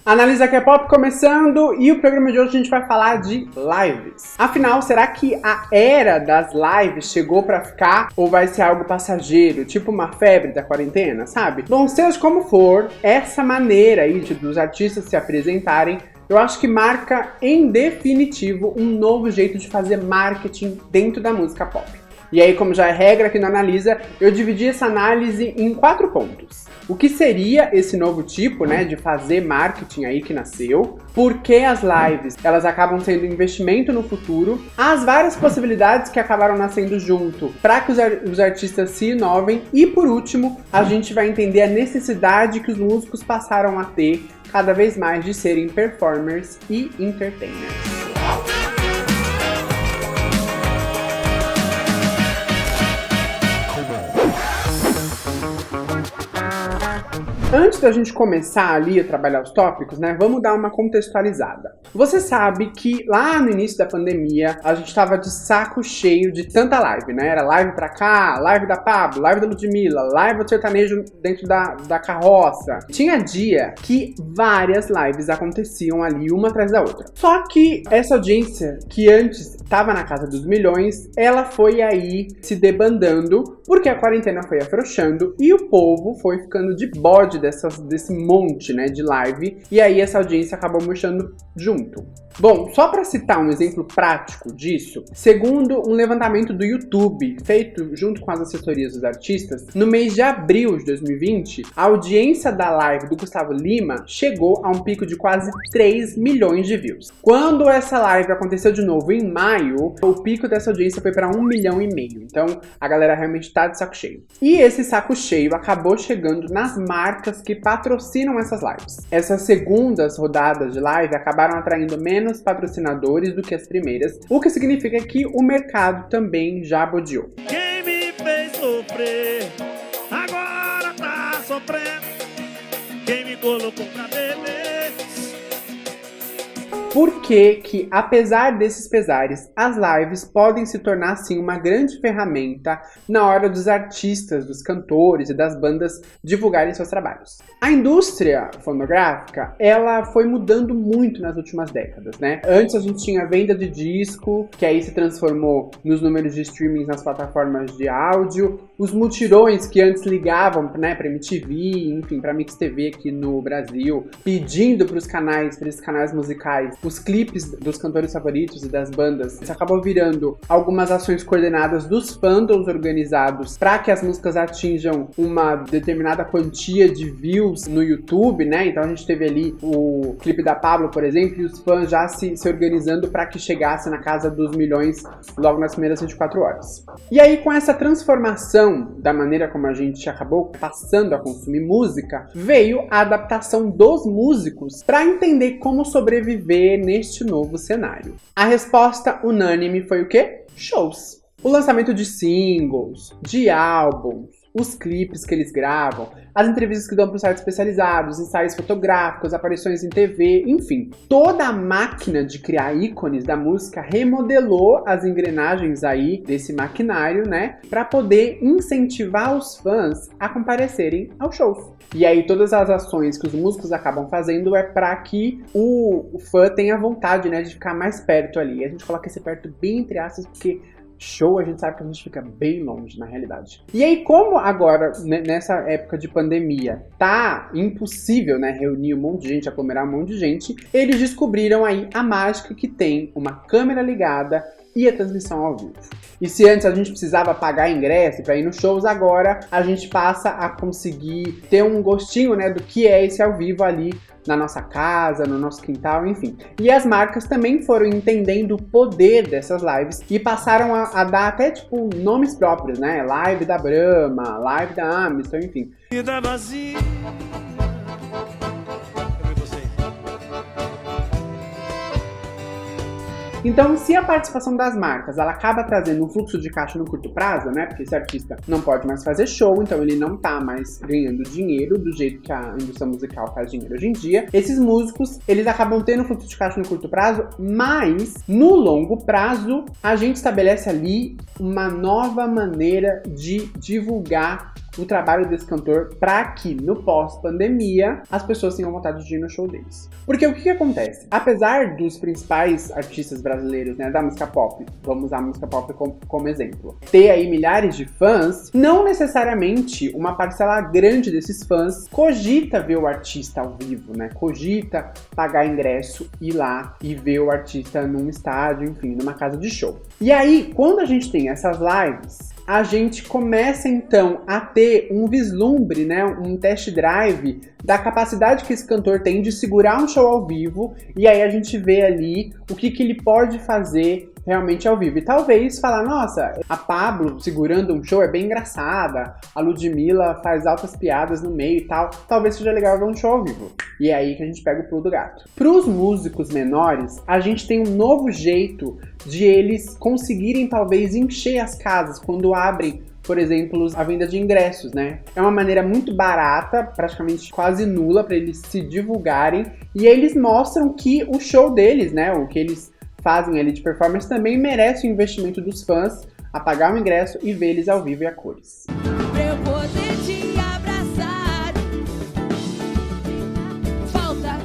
Analisa K-pop começando e o programa de hoje a gente vai falar de lives. Afinal, será que a era das lives chegou pra ficar ou vai ser algo passageiro, tipo uma febre da quarentena, sabe? Bom, seja como for, essa maneira aí dos artistas se apresentarem, eu acho que marca em definitivo um novo jeito de fazer marketing dentro da música pop. E aí, como já é regra aqui no Analisa, eu dividi essa análise em 4 pontos. O que seria esse novo tipo, de fazer marketing aí que nasceu? Por que as lives, elas acabam sendo investimento no futuro? As várias possibilidades que acabaram nascendo junto para que os artistas se inovem. E por último, a gente vai entender a necessidade que os músicos passaram a ter cada vez mais de serem performers e entertainers. Antes da gente começar ali a trabalhar os tópicos, vamos dar uma contextualizada. Você sabe que lá no início da pandemia, a gente tava de saco cheio de tanta live, Era live pra cá, live da Pablo, live da Ludmilla, live do sertanejo dentro da carroça. Tinha dia que várias lives aconteciam ali, uma atrás da outra. Só que essa audiência, que antes estava na casa dos milhões, ela foi aí se debandando, porque a quarentena foi afrouxando e o povo foi ficando de bode desse monte, de live, e aí essa audiência acabou murchando junto. Bom, só para citar um exemplo prático disso, segundo um levantamento do YouTube, feito junto com as assessorias dos artistas, no mês de abril de 2020, a audiência da live do Gustavo Lima chegou a um pico de quase 3 milhões de views. Quando essa live aconteceu de novo em maio, o pico dessa audiência foi para 1,5 milhão. Então, a galera realmente tá de saco cheio. E esse saco cheio acabou chegando nas marcas que patrocinam essas lives. Essas segundas rodadas de live acabaram atraindo menos patrocinadores do que as primeiras, o que significa que o mercado também já bodeou. Quem me fez sofrer, agora tá sofrendo. Quem me colocou pra beber. Por que, apesar desses pesares, as lives podem se tornar, sim, uma grande ferramenta na hora dos artistas, dos cantores e das bandas divulgarem seus trabalhos? A indústria fonográfica, ela foi mudando muito nas últimas décadas, Antes a gente tinha a venda de disco, que aí se transformou nos números de streaming nas plataformas de áudio, os mutirões que antes ligavam, para MTV, enfim, para Mix TV aqui no Brasil, pedindo para esses canais musicais os clipes dos cantores favoritos e das bandas. Isso acabou virando algumas ações coordenadas dos fandoms organizados para que as músicas atinjam uma determinada quantia de views no YouTube, Então a gente teve ali o clipe da Pablo, por exemplo, e os fãs já se organizando para que chegasse na casa dos milhões logo nas primeiras 24 horas. E aí, com essa transformação da maneira como a gente acabou passando a consumir música, veio a adaptação dos músicos para entender como sobreviver neste novo cenário. A resposta unânime foi o quê? Shows. O lançamento de singles, de álbuns, os clipes que eles gravam, as entrevistas que dão para os sites especializados, ensaios fotográficos, aparições em TV, enfim. Toda a máquina de criar ícones da música remodelou as engrenagens aí desse maquinário, para poder incentivar os fãs a comparecerem aos shows. E aí todas as ações que os músicos acabam fazendo é para que o fã tenha vontade, de ficar mais perto ali. A gente coloca esse perto bem entre aspas, porque show a gente sabe que a gente fica bem longe na realidade. E aí, como agora, nessa época de pandemia, tá impossível, reunir um monte de gente, aglomerar um monte de gente, eles descobriram aí a mágica que tem uma câmera ligada e a transmissão ao vivo. E se antes a gente precisava pagar ingresso para ir nos shows, agora a gente passa a conseguir ter um gostinho, do que é esse ao vivo ali na nossa casa, no nosso quintal, enfim. E as marcas também foram entendendo o poder dessas lives e passaram a dar até, nomes próprios, Live da Brahma, live da Amstel, enfim. Vida vazia. Então, se a participação das marcas ela acaba trazendo um fluxo de caixa no curto prazo, porque esse artista não pode mais fazer show, então ele não tá mais ganhando dinheiro do jeito que a indústria musical faz dinheiro hoje em dia, esses músicos, eles acabam tendo fluxo de caixa no curto prazo, mas no longo prazo, a gente estabelece ali uma nova maneira de divulgar o trabalho desse cantor para que no pós-pandemia as pessoas tenham vontade de ir no show deles. Porque o que acontece? Apesar dos principais artistas brasileiros, né, da música pop, vamos usar a música pop como exemplo, ter aí milhares de fãs, não necessariamente uma parcela grande desses fãs cogita ver o artista ao vivo, né? Cogita pagar ingresso, ir lá e ver o artista num estádio, enfim, numa casa de show. E aí, quando a gente tem essas lives, a gente começa então a ter um vislumbre, né, um test drive da capacidade que esse cantor tem de segurar um show ao vivo, e aí a gente vê ali o que ele pode fazer realmente ao vivo. E talvez falar, nossa, a Pabllo segurando um show é bem engraçada, a Ludmilla faz altas piadas no meio e tal, talvez seja legal ver um show ao vivo. E é aí que a gente pega o pulo do gato. Para os músicos menores, a gente tem um novo jeito de eles conseguirem talvez encher as casas quando abrem, por exemplo, a venda de ingressos, né? É uma maneira muito barata, praticamente quase nula, para eles se divulgarem, e eles mostram que o show deles, né, o que eles fazem ali de performance também merece o investimento dos fãs a pagar o ingresso e ver eles ao vivo e a cores. Pra eu poder te abraçar, falta.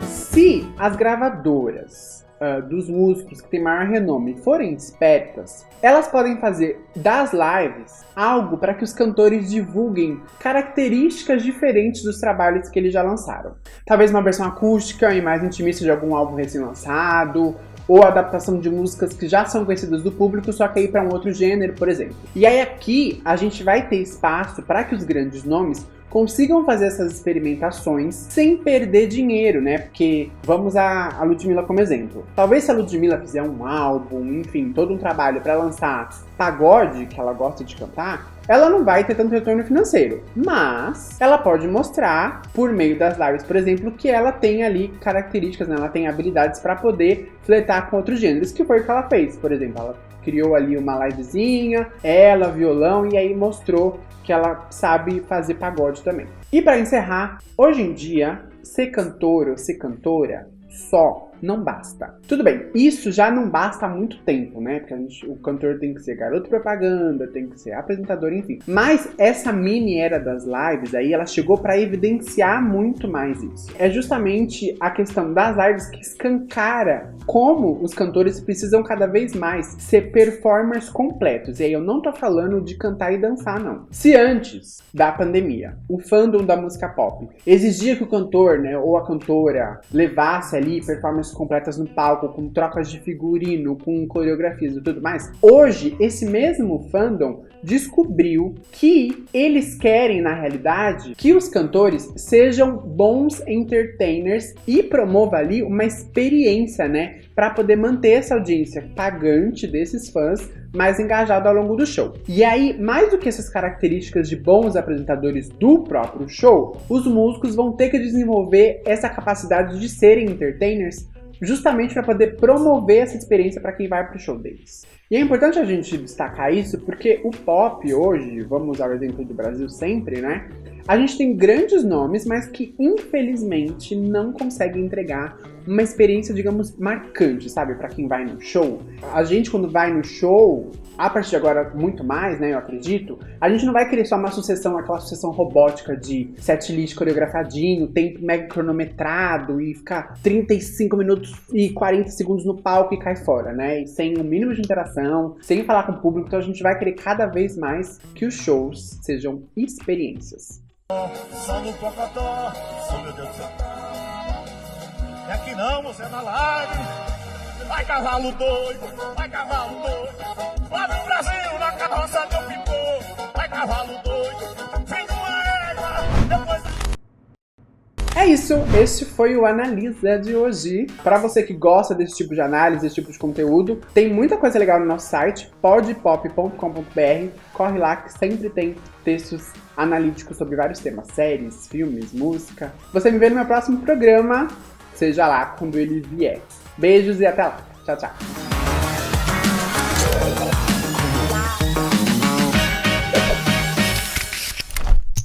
Se as gravadoras dos músicos que têm maior renome forem espertas, elas podem fazer das lives algo para que os cantores divulguem características diferentes dos trabalhos que eles já lançaram. Talvez uma versão acústica e mais intimista de algum álbum recém-lançado, ou adaptação de músicas que já são conhecidas do público, só que aí para um outro gênero, por exemplo. E aí aqui a gente vai ter espaço para que os grandes nomes consigam fazer essas experimentações sem perder dinheiro, né? Porque vamos a Ludmilla como exemplo. Talvez se a Ludmilla fizer um álbum, enfim, todo um trabalho para lançar pagode, que ela gosta de cantar, ela não vai ter tanto retorno financeiro, mas ela pode mostrar, por meio das lives, por exemplo, que ela tem ali características, né? Ela tem habilidades para poder flertar com outros gêneros, que foi o que ela fez, por exemplo. Ela criou ali uma livezinha, ela, violão, e aí mostrou que ela sabe fazer pagode também. E para encerrar, hoje em dia, ser cantor ou ser cantora só não basta. Tudo bem, isso já não basta há muito tempo, né? Porque o cantor tem que ser garoto propaganda, tem que ser apresentador, enfim. Mas essa mini era das lives aí, ela chegou para evidenciar muito mais isso. É justamente a questão das lives que escancara como os cantores precisam cada vez mais ser performers completos. E aí eu não tô falando de cantar e dançar, não. Se antes da pandemia, o fandom da música pop exigia que o cantor, né, ou a cantora levasse ali performances completas no palco, com trocas de figurino, com coreografias e tudo mais, hoje esse mesmo fandom descobriu que eles querem, na realidade, que os cantores sejam bons entertainers e promova ali uma experiência, né, para poder manter essa audiência pagante desses fãs mais engajado ao longo do show. E aí, mais do que essas características de bons apresentadores do próprio show, os músicos vão ter que desenvolver essa capacidade de serem entertainers justamente para poder promover essa experiência para quem vai pro show deles. E é importante a gente destacar isso porque o pop hoje, vamos usar o exemplo do Brasil sempre, né? A gente tem grandes nomes, mas que infelizmente não conseguem entregar uma experiência, digamos, marcante, sabe? Pra quem vai no show. A gente, quando vai no show, a partir de agora, muito mais, né? Eu acredito, a gente não vai querer só uma sucessão, aquela sucessão robótica de setlist coreografadinho, tempo mega cronometrado e ficar 35 minutos e 40 segundos no palco e cai fora, né? E sem o mínimo de interação, sem falar com o público. Então a gente vai querer cada vez mais que os shows sejam experiências. Só no Pocotó, oh meu Deus do céu. É aqui não, você é na live. Vai cavalo doido, vai cavalo doido. Lá no Brasil, na carroça do pipô. Vai cavalo doido, vem com a égua, depois... É isso, este foi o Analisa de hoje. Para você que gosta desse tipo de análise, desse tipo de conteúdo, tem muita coisa legal no nosso site, podpop.com.br. Corre lá que sempre tem textos analíticos sobre vários temas, séries, filmes, música. Você me vê no meu próximo programa, seja lá quando ele vier. Beijos e até lá. Tchau, tchau.